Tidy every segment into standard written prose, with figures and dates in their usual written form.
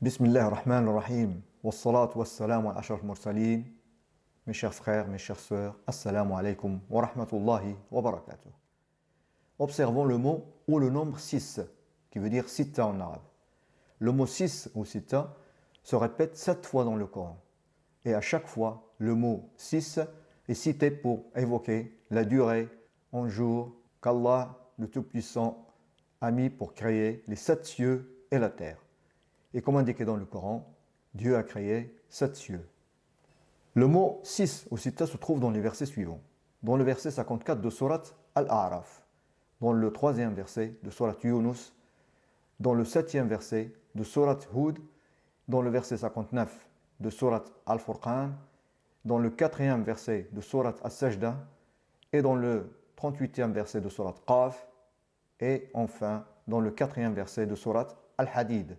Bismillah ar-Rahman ar-Rahim. Wassalatu wassalamu ala ashraf mursalin. Mes chers frères, mes chères sœurs, assalamu alaikum wa rahmatullahi wa barakatuh. Observons le mot ou le nombre 6, qui veut dire sita en arabe. Le mot 6 ou sita se répète 7 fois dans le Coran. Et à chaque fois, le mot 6 est cité pour évoquer la durée en jours qu'Allah, le Tout-Puissant, a mis pour créer les 7 cieux et la terre. Et comme indiqué dans le Coran, Dieu a créé 7 cieux. Le mot 6 ou sita se trouve dans les versets suivants. Dans le verset 54 de Surat Al-A'raf, dans le 3e verset de Surat Yunus, dans le 7e verset de Surat Hud, dans le verset 59 de Surat Al-Furqan, dans le 4e verset de Surat As-Sajda, et dans le 38e verset de Surat Qaf, et enfin dans le 4e verset de Surat Al-Hadid.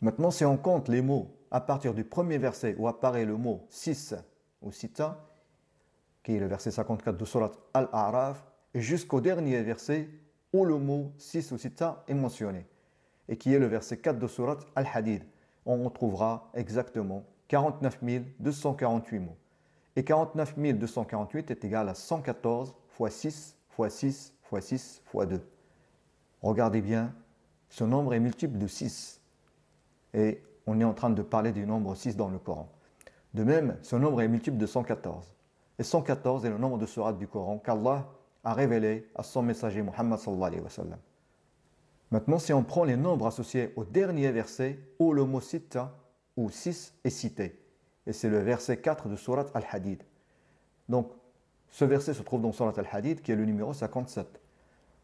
Maintenant, si on compte les mots à partir du premier verset où apparaît le mot 6 ou sita, qui est le verset 54 de Surat Al-A'raf, et jusqu'au dernier verset où le mot 6 ou sita est mentionné, et qui est le verset 4 de Surat Al-Hadid, on retrouvera exactement 49 248 mots. Et 49 248 est égal à 114 fois 6 fois 6 fois 6 fois 2. Regardez bien, ce nombre est multiple de 6. Et on est en train de parler du nombre 6 dans le Coran. De même, ce nombre est multiple de 114. Et 114 est le nombre de sourates du Coran qu'Allah a révélé à son messager Muhammad sallallahu alayhi wa sallam. Maintenant, si on prend les nombres associés au dernier verset où le mot sita ou 6 est cité, et c'est le verset 4 de Surat Al-Hadid. Donc, ce verset se trouve dans Surat Al-Hadid qui est le numéro 57.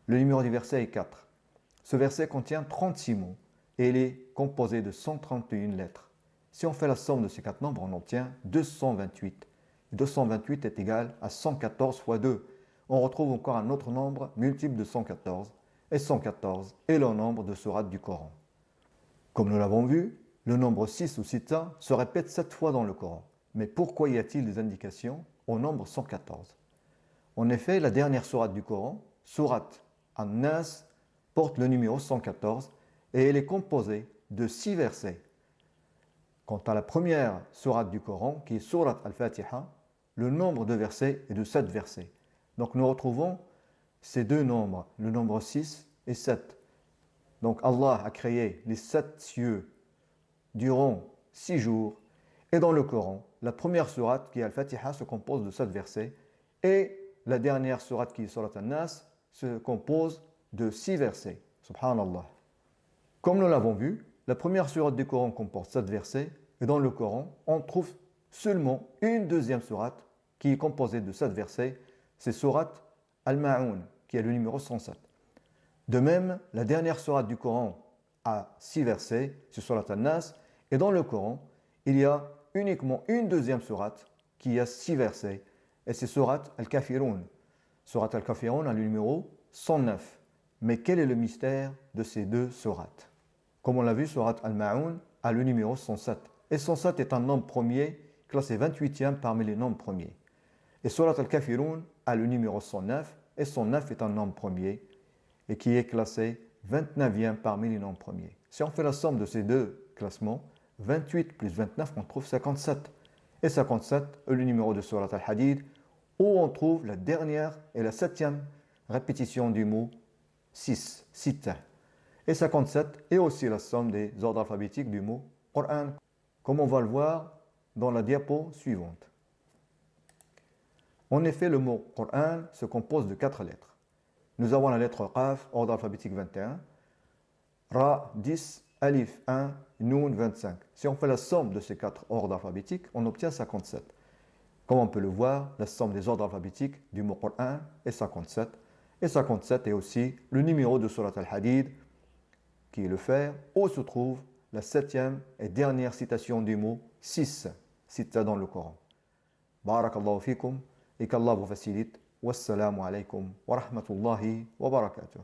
Le numéro du verset est 4. Ce verset contient 36 mots. Et il est composé de 131 lettres. Si on fait la somme de ces 4 nombres, on obtient 228. 228 est égal à 114 fois 2. On retrouve encore un autre nombre multiple de 114. Et 114 est le nombre de sourates du Coran. Comme nous l'avons vu, le nombre 6 ou sita se répète 7 fois dans le Coran. Mais pourquoi y a-t-il des indications au nombre 114? En effet, la dernière sourate du Coran, sourate An-Nas, porte le numéro 114 et elle est composée de 6 versets. Quant à la première sourate du Coran, qui est Surat Al-Fatiha, le nombre de versets est de 7 versets. Donc nous retrouvons ces deux nombres, le nombre 6 et 7. Donc Allah a créé les 7 cieux durant 6 jours. Et dans le Coran, la première sourate qui est Al-Fatiha se compose de 7 versets. Et la dernière sourate qui est Surat Al-Nas se compose de 6 versets. Subhanallah. Comme nous l'avons vu, la première sourate du Coran comporte 7 versets, et dans le Coran, on trouve seulement une deuxième sourate qui est composée de 7 versets, c'est sourate Al-Ma'un, qui est le numéro 107. De même, la dernière sourate du Coran a 6 versets, c'est sourate Al-Nas, et dans le Coran, il y a uniquement une deuxième sourate qui a 6 versets, et c'est sourate Al-Kafirun. Sourate Al-Kafirun a le numéro 109. Mais quel est le mystère de ces deux sourates? Comme on l'a vu, Surat Al-Ma'un a le numéro 107. Et 107 est un nombre premier, classé 28e parmi les nombres premiers. Et Surat Al-Kafirun a le numéro 109, et 109 est un nombre premier, et qui est classé 29e parmi les nombres premiers. Si on fait la somme de ces deux classements, 28 plus 29, on trouve 57. Et 57 est le numéro de Surat Al-Hadid, où on trouve la dernière et la 7e répétition du mot 6, sita. Et 57 est aussi la somme des ordres alphabétiques du mot Coran, comme on va le voir dans la diapo suivante. En effet, le mot Coran se compose de 4 lettres. Nous avons la lettre Qaf, ordre alphabétique 21, Ra 10, Alif 1, Noun 25. Si on fait la somme de ces 4 ordres alphabétiques, on obtient 57. Comme on peut le voir, la somme des ordres alphabétiques du mot Coran est 57. Et 57 est aussi le numéro de Surat Al-Hadid, qui est le fer, où se trouve la 7e et dernière citation du mot 6, cita dans le Coran. Barakallahu fikum, et qu'Allah vous facilite. Wassalamu alaikum wa rahmatullahi wa barakatuh.